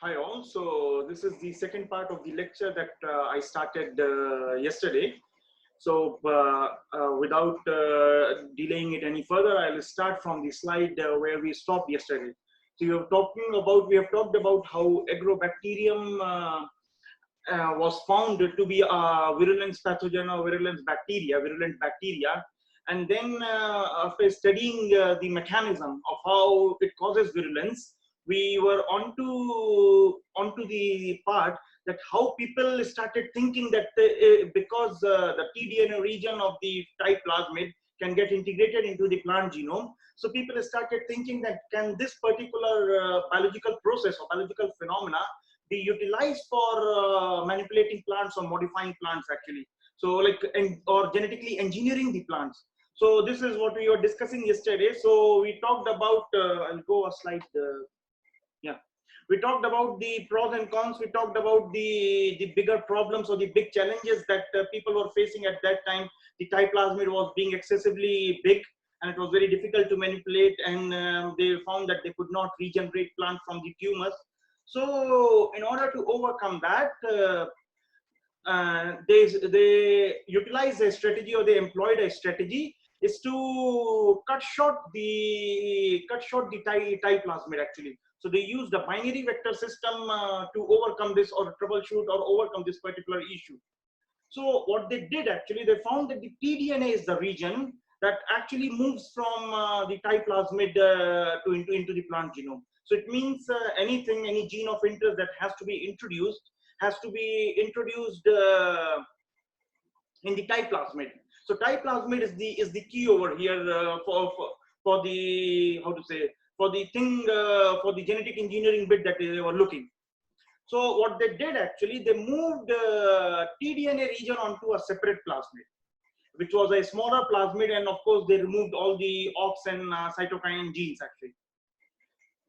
Hi all. So this is the second part of the lecture that I started yesterday. So without delaying it any further, I'll start from the slide where we stopped yesterday. So we have talked about how Agrobacterium was found to be a virulent pathogen or virulent bacteria. And then after studying the mechanism of how it causes virulence, we were onto the part that how people started thinking that because the tDNA region of the type plasmid can get integrated into the plant genome, so people started thinking that can this particular biological process or biological phenomena be utilized for manipulating plants or modifying plants actually, so like or genetically engineering the plants. So this is what we were discussing yesterday. So we talked about I'll go a slide yeah, we talked about the pros and cons. We talked about the bigger problems or the big challenges that people were facing at that time. The type plasmid was being excessively big and it was very difficult to manipulate, and they found that they could not regenerate plant from the tumors. So in order to overcome that, they utilized a strategy, or they employed a strategy, is to cut short the type plasmid actually. So they used the binary vector system to overcome this or troubleshoot or overcome this particular issue. So what they did actually, they found that the tDNA is the region that actually moves from the type plasmid into the plant genome. So it means any gene of interest that has to be introduced in the type plasmid. So type plasmid is the key over here for the, how to say, for the thing, for the genetic engineering bit that they were looking. So what they did actually, they moved tDNA region onto a separate plasmid, which was a smaller plasmid, and of course they removed all the OX and cytokinin genes actually.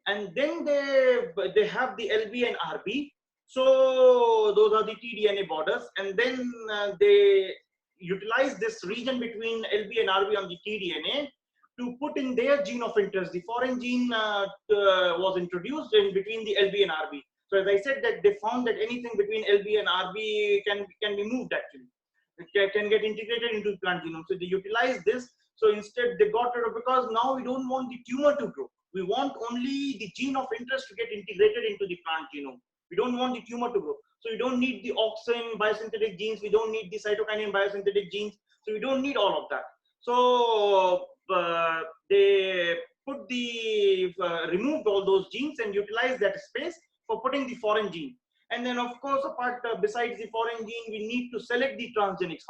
And then they have the LB and RB. So those are the tDNA borders, and then they utilize this region between LB and RB on the tDNA to put in their gene of interest. The foreign gene was introduced in between the LB and RB. So as I said, that they found that anything between LB and RB can be moved actually. It can get integrated into the plant genome. So they utilize this. So instead they got rid of, because now we don't want the tumor to grow. We want only the gene of interest to get integrated into the plant genome. We don't want the tumor to grow. So we don't need the auxin biosynthetic genes. We don't need the cytokinin biosynthetic genes. So we don't need all of that. So they removed all those genes and utilized that space for putting the foreign gene. And then of course, apart besides the foreign gene, we need to select the transgenics.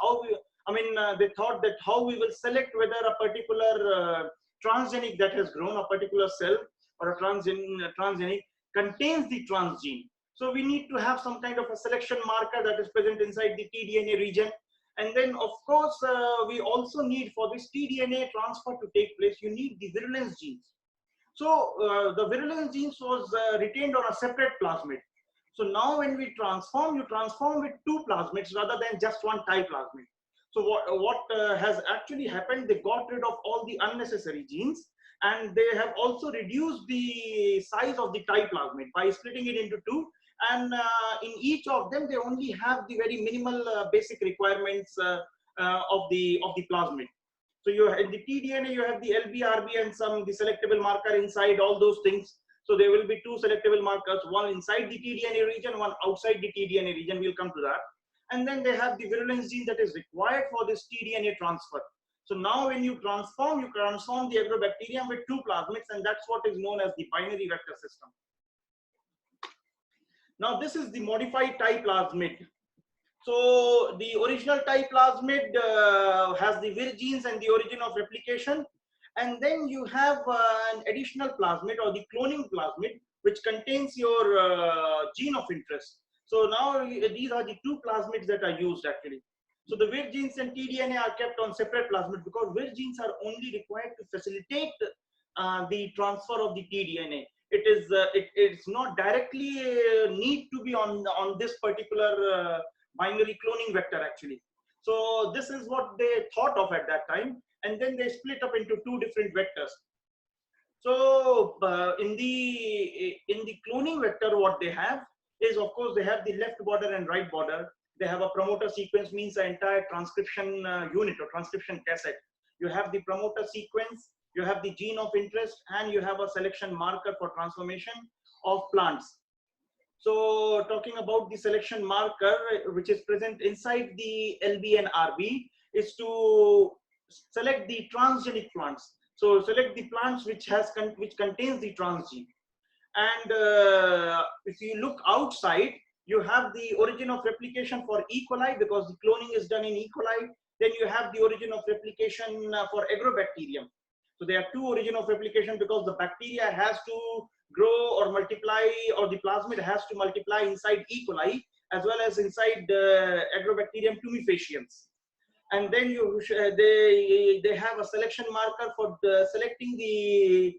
They thought that how we will select whether a particular transgenic that has grown, a particular cell or a transgenic contains the transgene. So we need to have some kind of a selection marker that is present inside the tDNA region. And then of course, we also need, for this tDNA transfer to take place, you need the virulence genes. So the virulence genes was retained on a separate plasmid. So now when we transform, you transform with two plasmids rather than just one type plasmid. So what has actually happened, they got rid of all the unnecessary genes, and they have also reduced the size of the type plasmid by splitting it into two. And in each of them, they only have the very minimal basic requirements of the plasmid. So you in the tDNA, you have the LB, and some the selectable marker inside, all those things. So there will be two selectable markers, one inside the tDNA region, one outside the tDNA region. We'll come to that. And then they have the virulence gene that is required for this tDNA transfer. So now when you transform the agrobacterium with two plasmids, and that's what is known as the binary vector system. Now this is the modified type plasmid. So the original type plasmid has the vir genes and the origin of replication. And then you have an additional plasmid, or the cloning plasmid, which contains your gene of interest. So now these are the two plasmids that are used actually. So the vir genes and tDNA are kept on separate plasmid because vir genes are only required to facilitate the transfer of the tDNA. It's not directly need to be on this particular binary cloning vector actually. So this is what they thought of at that time, and then they split up into two different vectors. So in the cloning vector, what they have is, of course, they have the left border and right border. They have a promoter sequence, means the entire transcription unit or transcription cassette. You have the promoter sequence, you have the gene of interest, and you have a selection marker for transformation of plants. So talking about the selection marker, which is present inside the LB and RB, is to select the transgenic plants. So select the plants which contains the transgene. And if you look outside, you have the origin of replication for E. coli, because the cloning is done in E. coli. Then you have the origin of replication for Agrobacterium. So there are two origin of replication, because the bacteria has to grow or multiply, or the plasmid has to multiply inside E. coli as well as inside Agrobacterium tumefaciens. And then they have a selection marker for selecting the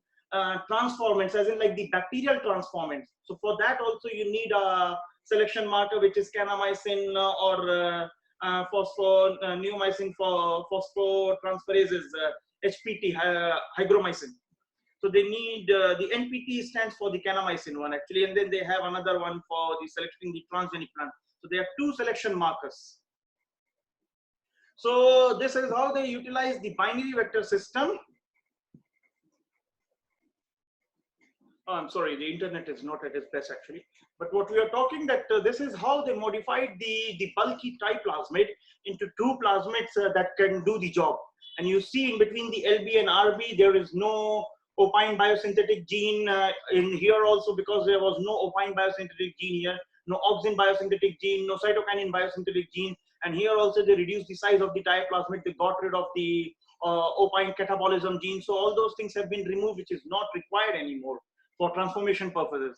transformants, as in like the bacterial transformants. So for that also you need a selection marker, which is kanamycin or neomycin for phosphotransferases, HPT, hygromycin. So they need the NPT stands for the kanamycin one actually, and then they have another one for the selecting the transgenic plant. So they have two selection markers. So this is how they utilize the binary vector system. Oh, I'm sorry, the internet is not at its best actually. But what we are talking that this is how they modified the bulky type plasmid into two plasmids that can do the job. And you see in between the LB and RB, there is no opine biosynthetic gene in here also, because there was no opine biosynthetic gene here, no auxin biosynthetic gene, no cytokinin biosynthetic gene. And here also they reduced the size of the type plasmid, they got rid of the opine catabolism gene. So all those things have been removed, which is not required anymore for transformation purposes.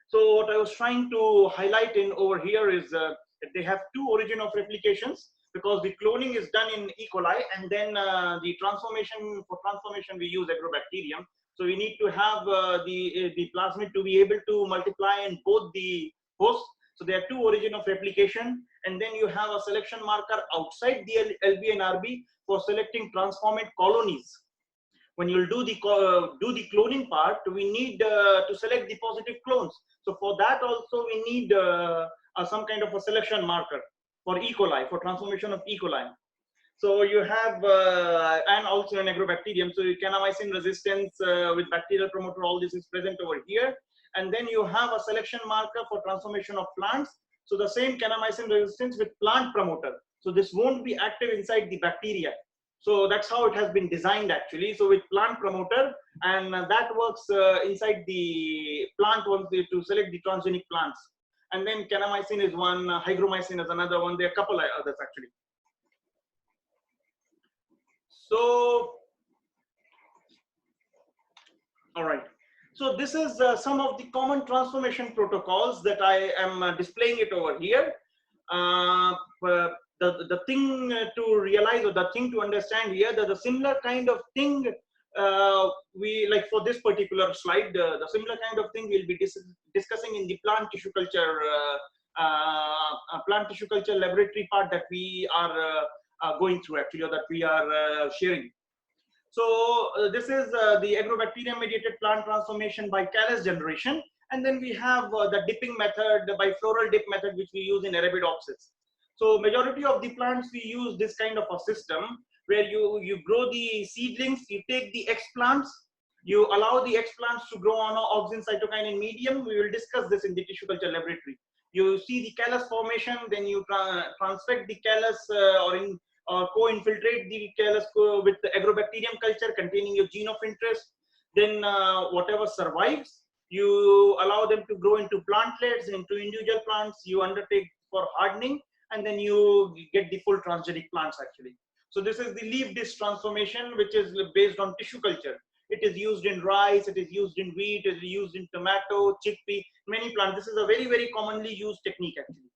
So what I was trying to highlight in over here is that they have two origin of replications, because the cloning is done in E. coli, and then the transformation, for transformation we use Agrobacterium. So we need to have the plasmid to be able to multiply in both the hosts. So there are two origin of replication, and then you have a selection marker outside the LB and RB for selecting transformant colonies. When you'll do the cloning part, we need to select the positive clones. So for that also we need some kind of a selection marker for E. coli, for transformation of E. coli. So you have, and also in Agrobacterium, so kanamycin resistance with bacterial promoter, all this is present over here. And then you have a selection marker for transformation of plants. So the same kanamycin resistance with plant promoter. So this won't be active inside the bacteria. So that's how it has been designed actually. So with plant promoter, and that works inside the plant once to select the transgenic plants. And then kanamycin is one, hygromycin is another one. There are a couple of others actually. So, all right. So this is some of the common transformation protocols that I am displaying it over here. The thing to realize, or the thing to understand here, that the similar kind of thing we like for this particular slide, the similar kind of thing we'll be discussing in the plant tissue culture laboratory part that we are going through actually, or that we are sharing. So this is the Agrobacterium mediated plant transformation by callus generation. And then we have the dipping method by floral dip method, which we use in Arabidopsis. So majority of the plants, we use this kind of a system where you grow the seedlings, you take the explants, you allow the explants to grow on an auxin cytokinin medium. We will discuss this in the tissue culture laboratory. You see the callus formation, then you transfect the callus or co-infiltrate the callus with the Agrobacterium culture containing your gene of interest. Then whatever survives, you allow them to grow into plantlets, into individual plants. You undertake for hardening, and then you get the full transgenic plants actually. So this is the leaf disc transformation, which is based on tissue culture. It is used in rice, it is used in wheat, it is used in tomato, chickpea, many plants. This is a very, very commonly used technique actually.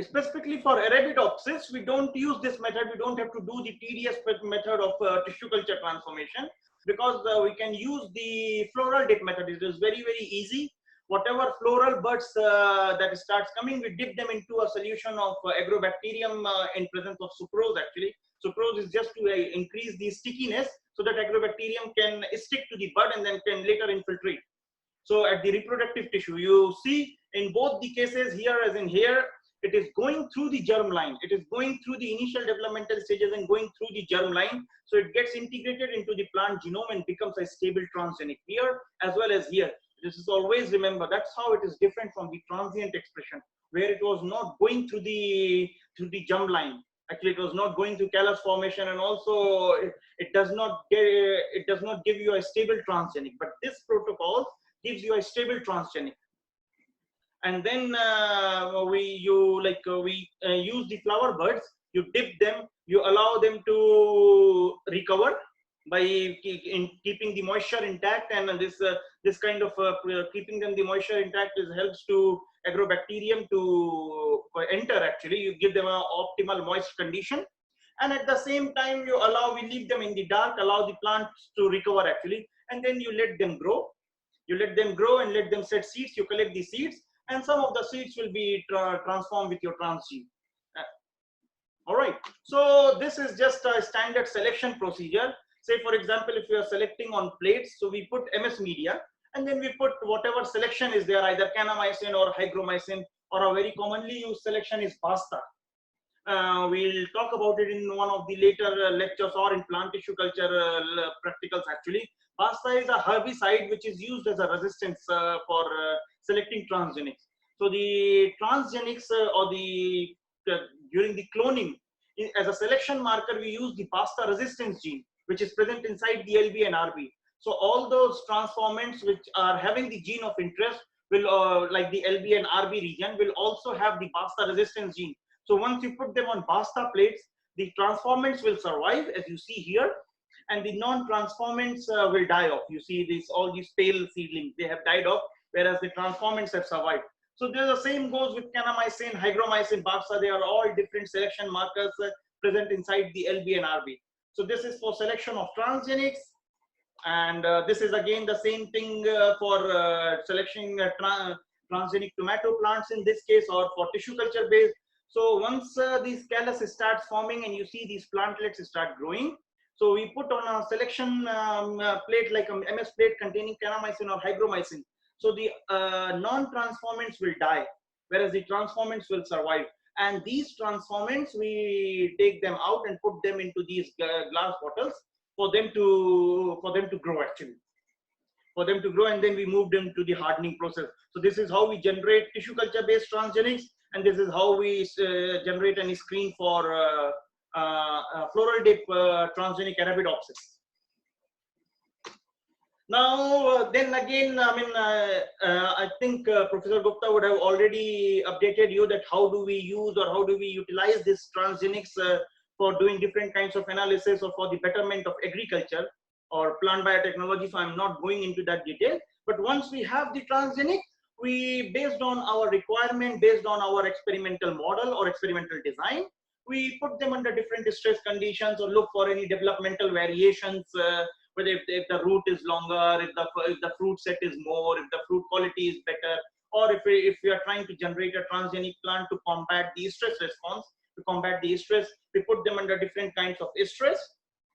Specifically for Arabidopsis, we don't use this method. We don't have to do the tedious method of tissue culture transformation, because we can use the floral dip method. It is very, very easy. Whatever floral buds that starts coming, we dip them into a solution of Agrobacterium in presence of sucrose actually. So Crows is just to increase the stickiness so that agrobacterium can stick to the bud and then can later infiltrate. So at the reproductive tissue, you see in both the cases, here as in here, it is going through the germ line. It is going through the initial developmental stages and going through the germ line. So it gets integrated into the plant genome and becomes a stable transgenic here as well as here. This is always remember, that's how it is different from the transient expression, where it was not going through the germ line. Actually, it was not going through callus formation, and also it does not give you a stable transgenic. But this protocol gives you a stable transgenic. And then we use the flower buds. You dip them, you allow them to recover by keeping the moisture intact, and this kind of keeping them the moisture intact helps to agrobacterium to enter. Actually, you give them an optimal moist condition, and at the same time we leave them in the dark, allow the plants to recover actually, and then you let them grow. You let them grow and let them set seeds. You collect the seeds, and some of the seeds will be transformed with your transgene. All right. So this is just a standard selection procedure. Say, for example, if we are selecting on plates, so we put MS media, and then we put whatever selection is there, either kanamycin or hygromycin, or a very commonly used selection is Basta. We'll talk about it in one of the later lectures or in plant tissue culture practicals actually. Basta is a herbicide which is used as a resistance for selecting transgenics. So the transgenics or the during the cloning, as a selection marker, we use the Basta resistance gene, which is present inside the LB and RB. So all those transformants which are having the gene of interest will, like the LB and RB region, will also have the Basta resistance gene. So once you put them on Basta plates, the transformants will survive, as you see here, and the non-transformants will die off. You see all these pale seedlings, they have died off, whereas the transformants have survived. So the same goes with kanamycin, hygromycin, Basta. They are all different selection markers present inside the LB and RB. So this is for selection of transgenics. And this is again the same thing for selecting transgenic tomato plants in this case, or for tissue culture based. So once these callus starts forming and you see these plantlets start growing, so we put on a selection plate like a MS plate containing kanamycin or hygromycin. So the non-transformants will die, whereas the transformants will survive. And these transformants, we take them out and put them into these glass bottles for them to grow actually. For them to grow, and then we move them to the hardening process. So this is how we generate tissue culture based transgenics, and this is how we generate and screen for floral dip transgenic Arabidopsis. Now, then again, I mean, I think Professor Gupta would have already updated you that how do we use or how do we utilize this transgenics for doing different kinds of analysis or for the betterment of agriculture or plant biotechnology. So I'm not going into that detail. But once we have the transgenic, we, based on our requirement, based on our experimental model or experimental design, we put them under different stress conditions or look for any developmental variations, whether if the root is longer, if the fruit set is more, if the fruit quality is better, or if we are trying to generate a transgenic plant to combat the stress response, to combat the stress, we put them under different kinds of stress,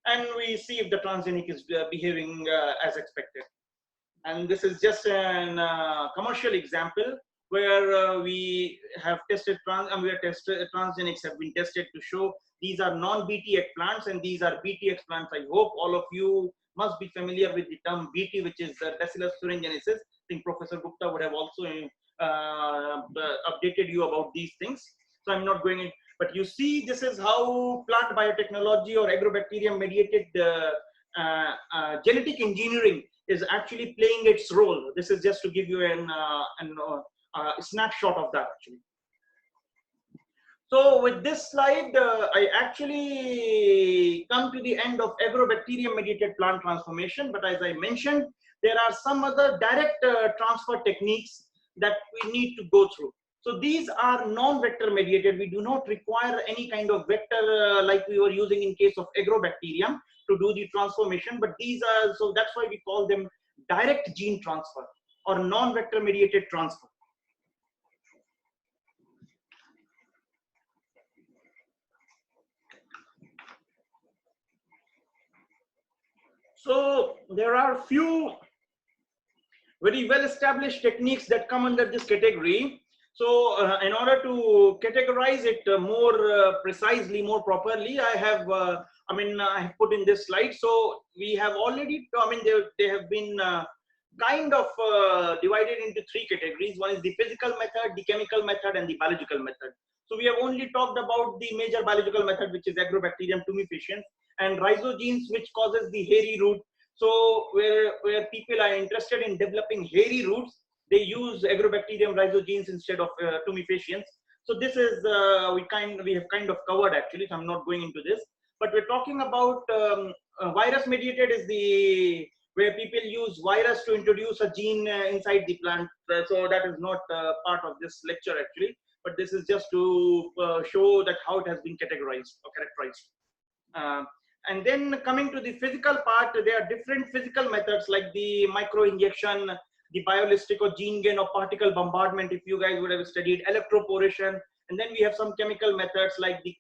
and we see if the transgenic is behaving as expected. And this is just a commercial example where we have tested transgenics have been tested to show these are non-BTX plants and these are BTX plants. I hope all of you must be familiar with the term BT, which is Bacillus thuringiensis. I think Professor Gupta would have also updated you about these things. So I'm not going in, but you see, this is how plant biotechnology or agrobacterium mediated genetic engineering is actually playing its role. This is just to give you a snapshot of that actually. So with this slide, I actually come to the end of agrobacterium mediated plant transformation. But as I mentioned, there are some other direct transfer techniques that we need to go through. So these are non-vector mediated. We do not require any kind of vector like we were using in case of agrobacterium to do the transformation. But these are, so that's why we call them direct gene transfer or non-vector mediated transfer. So there are few very well established techniques that come under this category. So in order to categorize it more precisely, more properly, I have I have put in this slide. So we have already, they have been kind of divided into three categories. One is the physical method, the chemical method, and the biological method. So we have only talked about the major biological method, which is Agrobacterium tumefaciens, and rhizogenes, which causes the hairy root. So where people are interested in developing hairy roots, they use Agrobacterium rhizogenes instead of tumefaciens. So this is we have kind of covered actually. So I'm not going into this, but we're talking about virus mediated is the where people use virus to introduce a gene inside the plant. So that is not part of this lecture actually, but this is just to show that how it has been categorized or characterized. And then coming to the physical part, there are different physical methods like the micro injection, the biolistic or gene gain or particle bombardment, if you guys would have studied electroporation. And then we have some chemical methods like the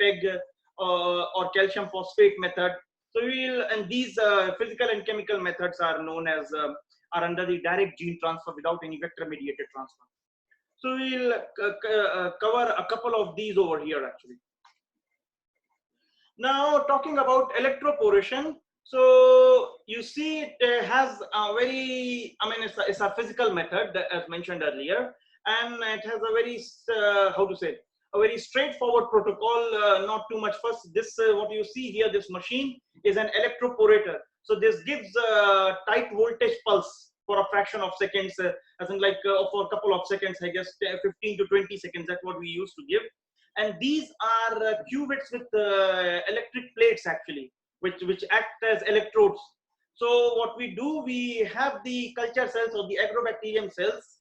PEG or calcium phosphate method. So and these physical and chemical methods are known as, are under the direct gene transfer without any vector mediated transfer. So we'll cover a couple of these over here actually. Now talking about electroporation, so you see it has a very, it's a physical method as mentioned earlier, and it has a very, how to say, a very straightforward protocol, not too much fuss. This, what you see here, this machine is an electroporator. So this gives a tight voltage pulse for a fraction of seconds, as in like for a couple of seconds, I guess 15 to 20 seconds, that's what we used to give. And these are cuvettes with electric plates actually, which act as electrodes. So what we do, we have the culture cells or the agrobacterium cells,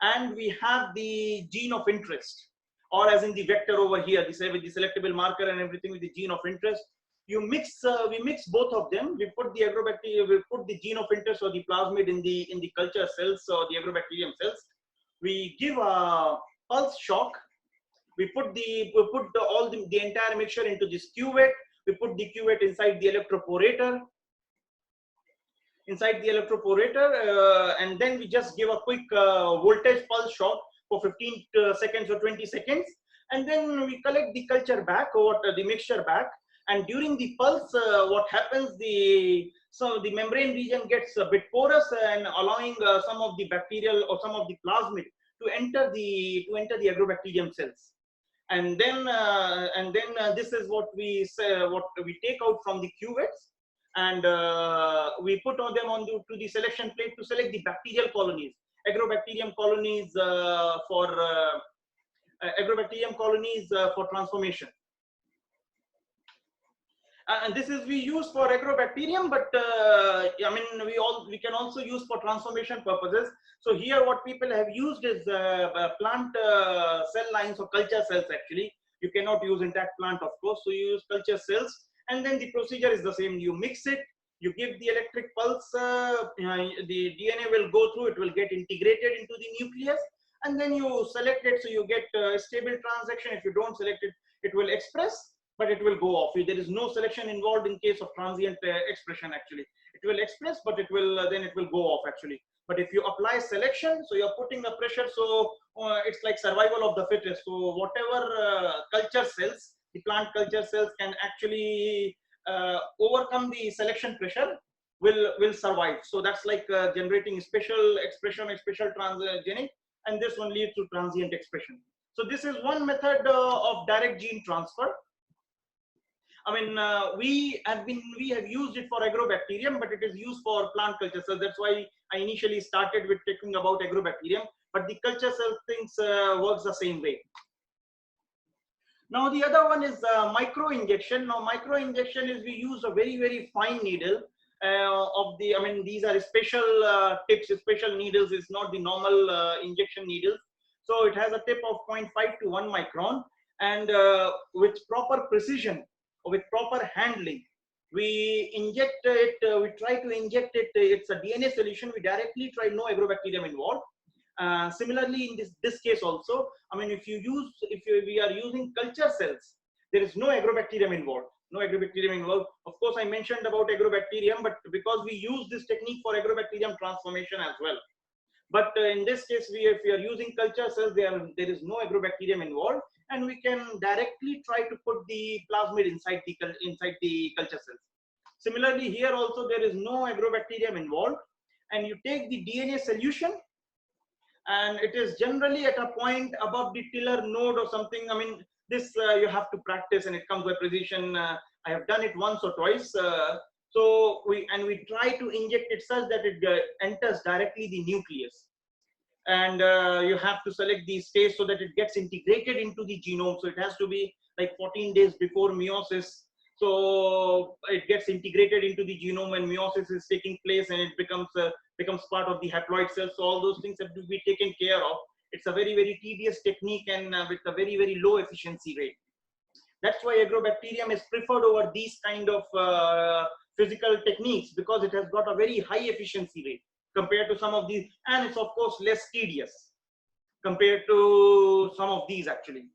and we have the gene of interest, or as in the vector over here, this with the selectable marker and everything with the gene of interest. You mix, we mix both of them. We put the agrobacterium, we put the gene of interest or the plasmid in the culture cells or the agrobacterium cells. We give a pulse shock. We put all the entire mixture into this cuvette. We put the cuvette inside the electroporator. And then we just give a quick voltage pulse shock for 15 seconds or 20 seconds, and then we collect the culture back or the mixture back. And during the pulse, what happens? The membrane region gets a bit porous and allowing some of the bacterial or some of the plasmid to enter the agrobacterium cells. And then this is what we say, what we take out from the cuvettes, and we put on them to the selection plate to select the bacterial colonies, agrobacterium colonies for transformation. And this is we use for agrobacterium, but we can also use for transformation purposes. So here what people have used is plant cell lines or culture cells actually. You cannot use intact plant, of course, so you use culture cells, and then the procedure is the same. You mix it, you give the electric pulse, the DNA will go through, it will get integrated into the nucleus, and then you select it, so you get a stable transaction. If you don't select it, it will express, but it will go off. There is no selection involved in case of transient expression actually. It will express, but it will then it will go off actually. But if you apply selection, so you're putting the pressure, so it's like survival of the fittest. So whatever culture cells, the plant culture cells can actually overcome the selection pressure, will survive. So that's like generating special expression, special transgenic, and this one leads to transient expression. So this is one method of direct gene transfer. We have used it for agrobacterium, but it is used for plant culture. So that's why I initially started with talking about agrobacterium, but the culture cell things works the same way. Now the other one is micro injection. Now micro injection is we use a very, very fine needle these are special tips, special needles. It's not the normal injection needles. So it has a tip of 0.5 to 1 micron, and with proper precision, with proper handling, we inject it, we try to inject it, it's a DNA solution, we directly try, no agrobacterium involved. Similarly in this case also, if we are using culture cells, there is no agrobacterium involved. No agrobacterium involved. Of course, I mentioned about agrobacterium, but because we use this technique for agrobacterium transformation as well. But in this case, if we are using culture cells, there is no agrobacterium involved, and we can directly try to put the plasmid inside the culture cells. Similarly, here also there is no agrobacterium involved, and you take the DNA solution, and it is generally at a point above the tiller node or something. I mean, this you have to practice, and it comes by precision. I have done it once or twice. So we try to inject it such that it enters directly the nucleus, and you have to select the stage so that it gets integrated into the genome. So it has to be like 14 days before meiosis. So it gets integrated into the genome when meiosis is taking place, and it becomes part of the haploid cells. So all those things have to be taken care of. It's a very, very tedious technique, and with a very, very low efficiency rate. That's why agrobacterium is preferred over these kind of physical techniques, because it has got a very high efficiency rate compared to some of these, and it's of course less tedious compared to some of these actually.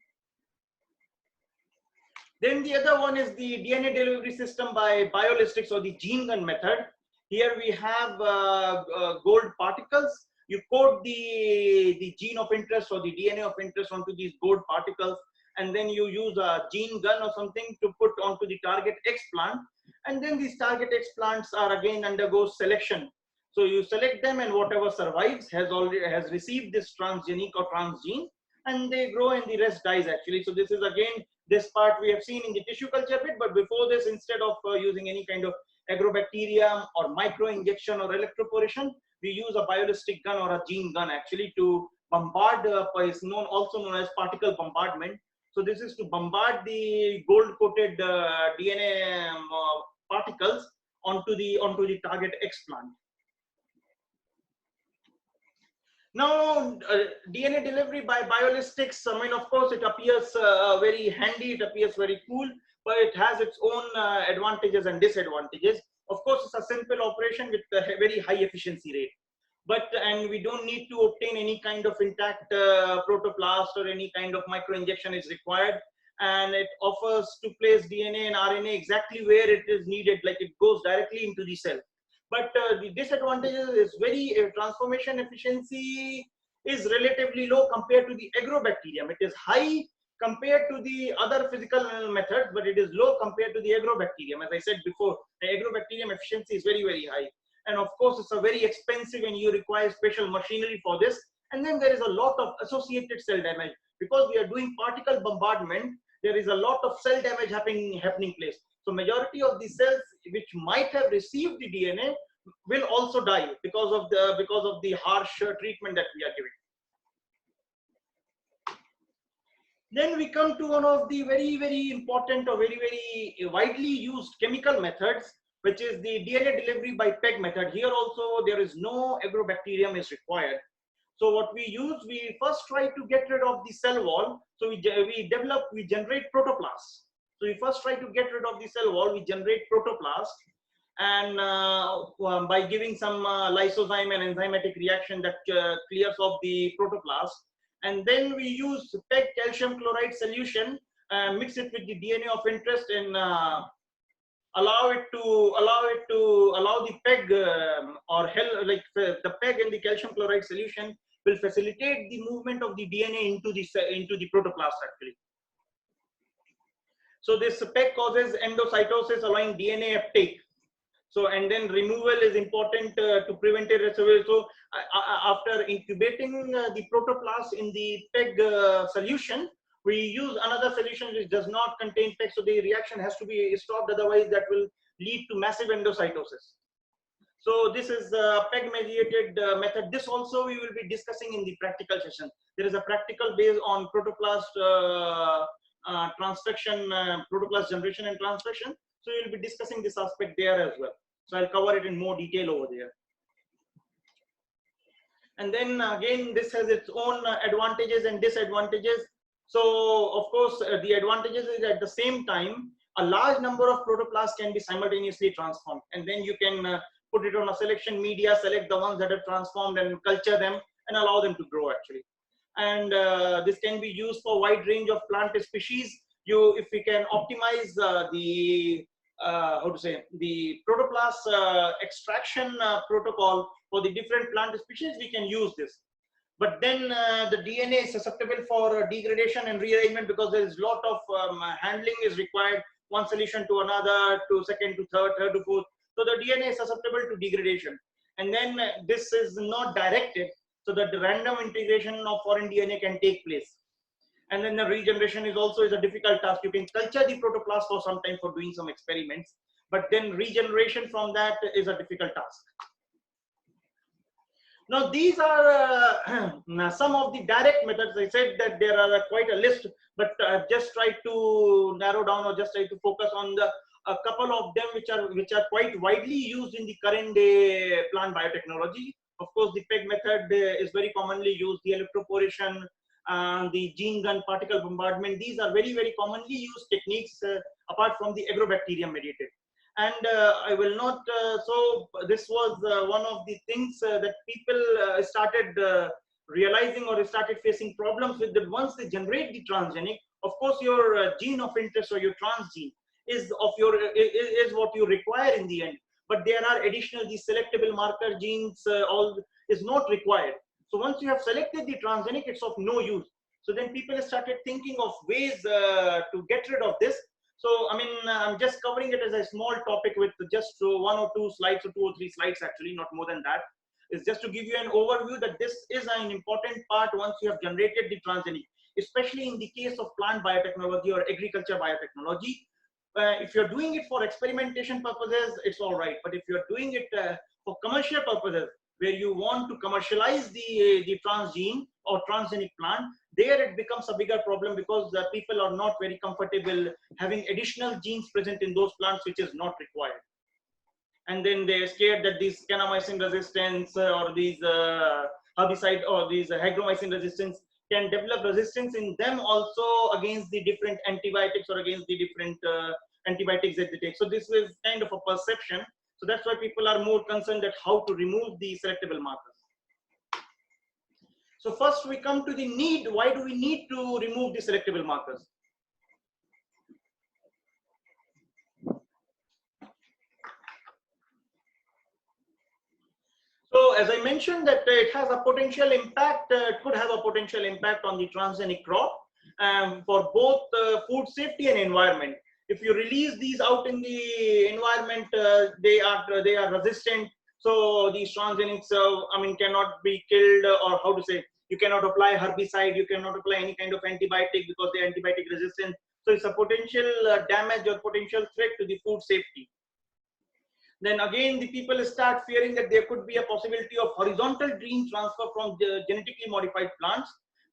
Then the other one is the DNA delivery system by biolistics, or the gene gun method. Here we have gold particles. You coat the gene of interest or the DNA of interest onto these gold particles, and then you use a gene gun or something to put onto the target explant. And then these target explants are again undergo selection. So you select them, and whatever survives has received this transgenic or transgene, and they grow, and the rest dies actually. So this is again, this part we have seen in the tissue culture bit, but before this, instead of using any kind of agrobacterium or micro injection or electroporation, we use a biolistic gun or a gene gun actually to bombard, is also known as particle bombardment. So this is to bombard the gold coated DNA particles onto the target explant. Now, DNA delivery by biolistics, I mean, of course, it appears very handy, it appears very cool, but it has its own advantages and disadvantages. Of course, it's a simple operation with a very high efficiency rate. And we don't need to obtain any kind of intact protoplast, or any kind of microinjection is required. And it offers to place DNA and RNA exactly where it is needed, like it goes directly into the cell. But the disadvantages is transformation efficiency is relatively low compared to the agrobacterium. It is high compared to the other physical methods, but it is low compared to the agrobacterium. As I said before, the agrobacterium efficiency is very, very high. And of course, it's a very expensive, and you require special machinery for this. And then there is a lot of associated cell damage. Because we are doing particle bombardment, there is a lot of cell damage happening place. So majority of the cells which might have received the DNA will also die because of the harsh treatment that we are giving. Then we come to one of the very, very important or very, very widely used chemical methods, which is the DNA delivery by PEG method. Here also there is no agrobacterium is required. So what we use, we first try to get rid of the cell wall. So we generate protoplast. So we first try to get rid of the cell wall, we generate protoplast, and by giving some lysozyme and enzymatic reaction that clears off the protoplast. And then we use PEG calcium chloride solution, mix it with the DNA of interest, and allow the PEG the PEG and the calcium chloride solution will facilitate the movement of the DNA into the protoplast actually. So this PEG causes endocytosis, allowing DNA uptake. So, and then removal is important to prevent a reservoir. So after incubating the protoplast in the PEG solution, we use another solution which does not contain PEG. So the reaction has to be stopped, otherwise that will lead to massive endocytosis. So this is a PEG mediated method. This also we will be discussing in the practical session. There is a practical based on protoplast transfection, protoplast generation and transfection. So we'll be discussing this aspect there as well. So I'll cover it in more detail over there. And then again, this has its own advantages and disadvantages. So of course, the advantages is at the same time, a large number of protoplasts can be simultaneously transformed. And then you can put it on a selection media, select the ones that are transformed and culture them and allow them to grow actually. And this can be used for a wide range of plant species. if we can optimize the protoplast extraction protocol for the different plant species, we can use this. But then the DNA is susceptible for degradation and rearrangement, because there is a lot of handling is required, one solution to another, to second to third, third to fourth. So the DNA is susceptible to degradation. And then this is not directed, so that the random integration of foreign DNA can take place. And then the regeneration is also a difficult task. You can culture the protoplast for some time for doing some experiments, but then regeneration from that is a difficult task. Now, these are some of the direct methods. I said that there are quite a list, but just try to narrow down, or just try to focus on a couple of them which are quite widely used in the current day plant biotechnology. Of course, the PEG method is very commonly used. The electroporation, the gene gun particle bombardment, these are very, very commonly used techniques apart from the agrobacterium mediated. And I will not, so this was one of the things that people started realizing, or started facing problems with, that once they generate the transgenic, of course your gene of interest or your transgene is what you require in the end. But there are additional, the selectable marker genes all is not required. So once you have selected the transgenic, it's of no use. So then people started thinking of ways to get rid of this. So, I mean, I'm just covering it as a small topic with just 1 or 2 slides, or 2 or 3 slides, actually, not more than that. It's just to give you an overview that this is an important part once you have generated the transgenic, especially in the case of plant biotechnology or agriculture biotechnology. If you're doing it for experimentation purposes, it's all right. But if you're doing it for commercial purposes, where you want to commercialize the transgene or transgenic plant, there it becomes a bigger problem, because the people are not very comfortable having additional genes present in those plants which is not required. And then they're scared that these kanamycin resistance or these herbicide or these hygromycin resistance can develop resistance in them also against the different antibiotics, or against the different antibiotics that they take. So this is kind of a perception. So that's why people are more concerned at how to remove the selectable markers. So first we come to the need. Why do we need to remove the selectable markers? So as I mentioned that it has a potential impact, it could have a potential impact on the transgenic crop for both food safety and environment. If you release these out in the environment, they are resistant. So these transgenics, I mean, cannot be killed, or how to say, you cannot apply herbicide, you cannot apply any kind of antibiotic because they're antibiotic resistant. So it's a potential damage or potential threat to the food safety. Then again, the people start fearing that there could be a possibility of horizontal gene transfer from the genetically modified plants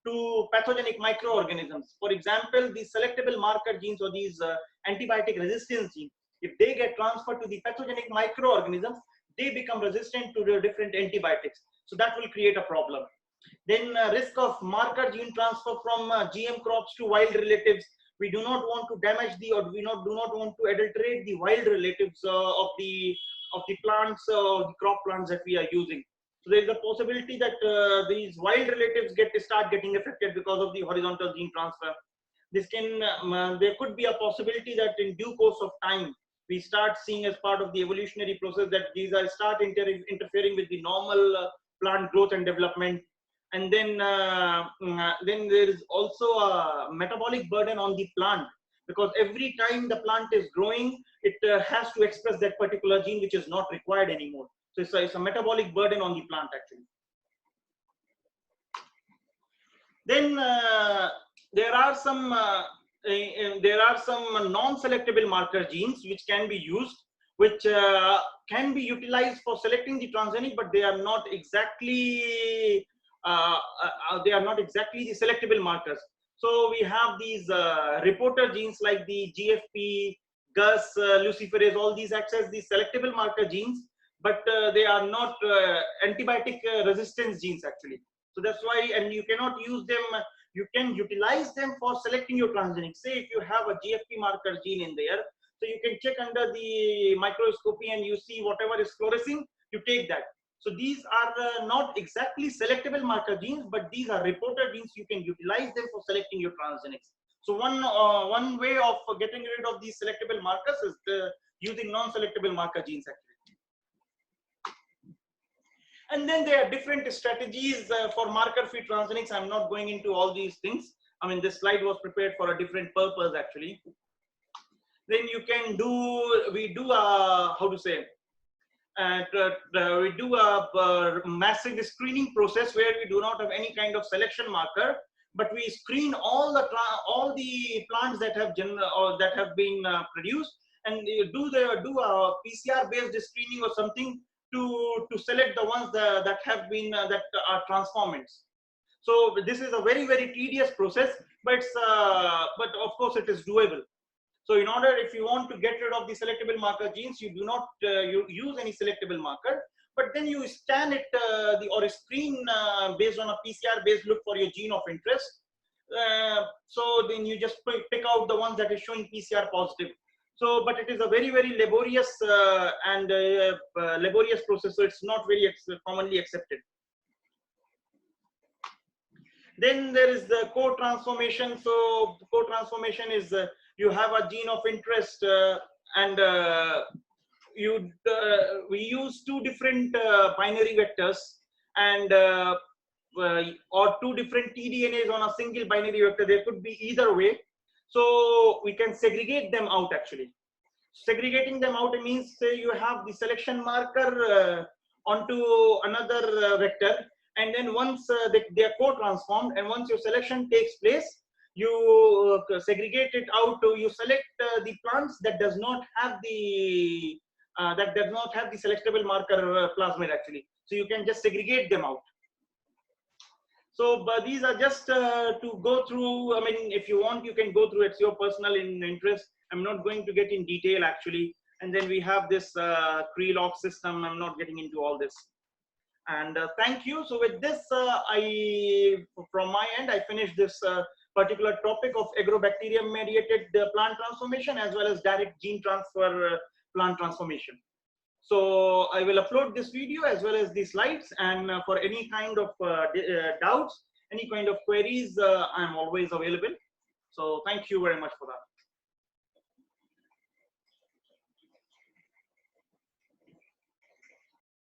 to pathogenic microorganisms. For example, the selectable marker genes, or these antibiotic resistance genes, if they get transferred to the pathogenic microorganisms, they become resistant to the different antibiotics. So that will create a problem. Then risk of marker gene transfer from GM crops to wild relatives. We do not want to damage the, or we do not want to adulterate the wild relatives of the plants, the crop plants that we are using. So there is a possibility that these wild relatives start getting affected because of the horizontal gene transfer. This can there could be a possibility that in due course of time we start seeing, as part of the evolutionary process, that these are start interfering with the normal plant growth and development. And then there is also a metabolic burden on the plant, because every time the plant is growing, it has to express that particular gene which is not required anymore. So it's a metabolic burden on the plant, actually. Then there are some non-selectable marker genes which can be used, which can be utilized for selecting the transgenic, but they are not exactly the selectable markers. So we have these reporter genes like the GFP, GUS, luciferase, all these act as the selectable marker genes, but they are not antibiotic resistance genes, actually. So that's why, and you cannot use them, you can utilize them for selecting your transgenic. Say if you have a GFP marker gene in there, so you can check under the microscopy and you see whatever is fluorescing, you take that. So these are not exactly selectable marker genes, but these are reporter genes. You can utilize them for selecting your transgenics. So one way of getting rid of these selectable markers is using non-selectable marker genes actually. And then there are different strategies for marker-free transgenics. I'm not going into all these things. I mean, this slide was prepared for a different purpose actually. Then you can do, we do how to say, we do a massive screening process where we do not have any kind of selection marker, but we screen all the plants that have been produced, and do a PCR based screening or something to select the ones that have been that are transformants. So this is a very tedious process, but of course it is doable. So in order, if you want to get rid of the selectable marker genes, you do not you use any selectable marker, but then you scan it or screen based on a PCR based look for your gene of interest. So then you just pick out the ones that is showing PCR positive. So, but it is a very laborious laborious process, so it's not very commonly accepted. Then there is the co-transformation. So co-transformation is you have a gene of interest and we use two different binary vectors and or two different tDNAs on a single binary vector. There could be either way. So we can segregate them out actually. Segregating them out means say you have the selection marker onto another vector, and then once they are co-transformed, and once your selection takes place, you segregate it out. You select the plants that does not have the selectable marker plasmid actually. So you can just segregate them out. So, but these are just to go through. I mean, if you want, you can go through. It's your personal interest. I'm not going to get in detail actually. And then we have this Cree-Lock system. I'm not getting into all this. And thank you. So with this, from my end, I finished this particular topic of agrobacterium mediated plant transformation as well as direct gene transfer plant transformation. So I will upload this video as well as the slides, and for any kind of doubts, any kind of queries, I'm always available. So thank you very much for that.